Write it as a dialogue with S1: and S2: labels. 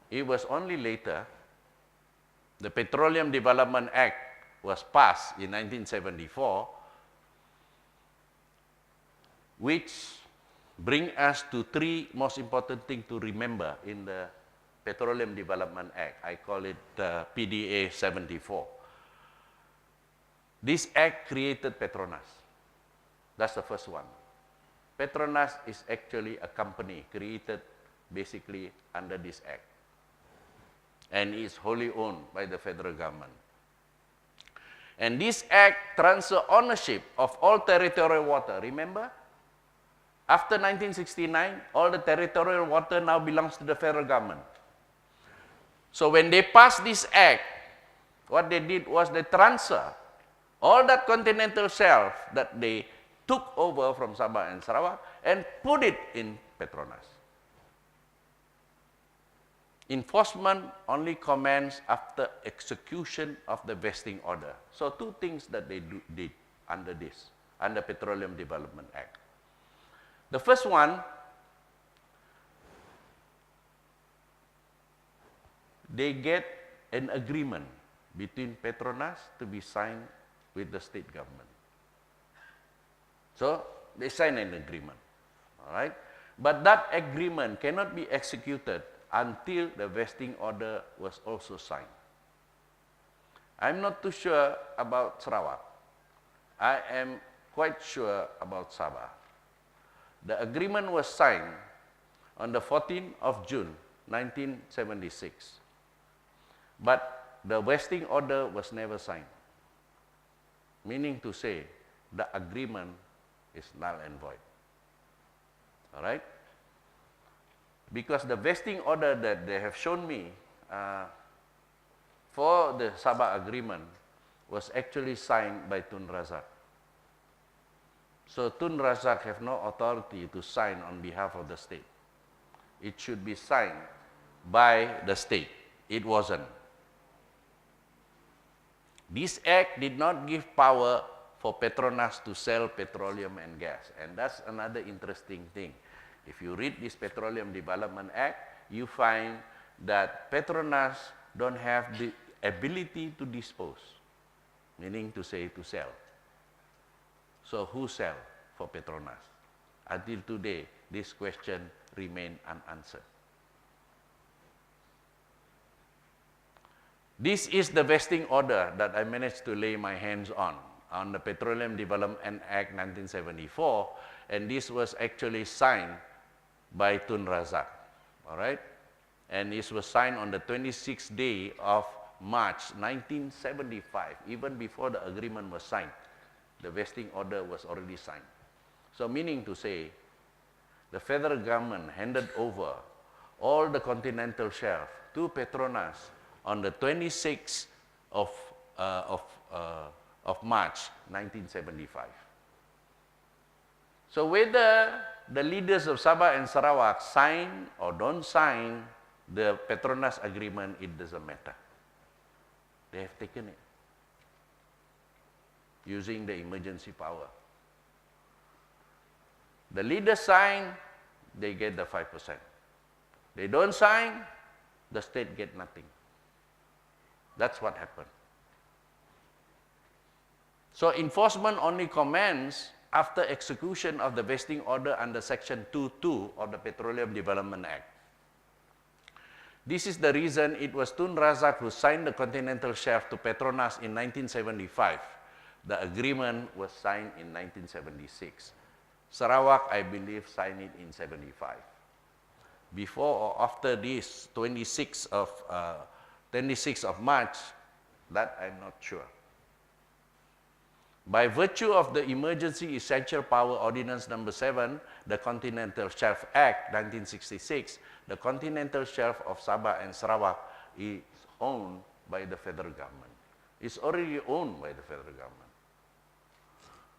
S1: It was only later, the Petroleum Development Act was passed in 1974, which bring us to three most important things to remember in the Petroleum Development Act. I call it PDA74. This act created Petronas. That's the first one. Petronas is actually a company created basically under this act, and is wholly owned by the federal government. And this act transfers ownership of all territorial water. Remember? After 1969, all the territorial water now belongs to the federal government. So when they passed this act, what they did was they transfer all that continental shelf that they took over from Sabah and Sarawak and put it in Petronas. Enforcement only commenced after execution of the vesting order. So two things that they did under this, under Petroleum Development Act. The first one, they get an agreement between Petronas to be signed with the state government. So they sign an agreement, all right? But that agreement cannot be executed until the vesting order was also signed. I'm not too sure about Sarawak. I am quite sure about Sabah. The agreement was signed on the 14th of June, 1976. But the vesting order was never signed. Meaning to say, the agreement is null and void. All right? Because the vesting order that they have shown me for the Sabah agreement was actually signed by Tun Razak. So Tun Razak have no authority to sign on behalf of the state. It should be signed by the state. It wasn't. This act did not give power for Petronas to sell petroleum and gas. And that's another interesting thing. If you read this Petroleum Development Act, you find that Petronas don't have the ability to dispose, meaning to say to sell. So who sell for Petronas? Until today, this question remains unanswered. This is the vesting order that I managed to lay my hands on the Petroleum Development Act 1974, and this was actually signed by Tun Razak, all right? And this was signed on the 26th day of March 1975, even before the agreement was signed. The vesting order was already signed. So meaning to say, the federal government handed over all the continental shelf to Petronas on the 26th of March 1975. So whether the leaders of Sabah and Sarawak sign or don't sign the Petronas agreement, it doesn't matter. They have taken it using the emergency power. The leaders sign, they get the 5%. They don't sign, the state get nothing. That's what happened. So enforcement only commenced after execution of the vesting order under Section 2.2 of the Petroleum Development Act. This is the reason it was Tun Razak who signed the continental shelf to Petronas in 1975. The agreement was signed in 1976. Sarawak, I believe, signed it in 75. Before or after this 26th of March, that I'm not sure. By virtue of the Emergency Essential Power Ordinance Number 7, the Continental Shelf Act 1966, the continental shelf of Sabah and Sarawak is owned by the federal government. It's already owned by the federal government.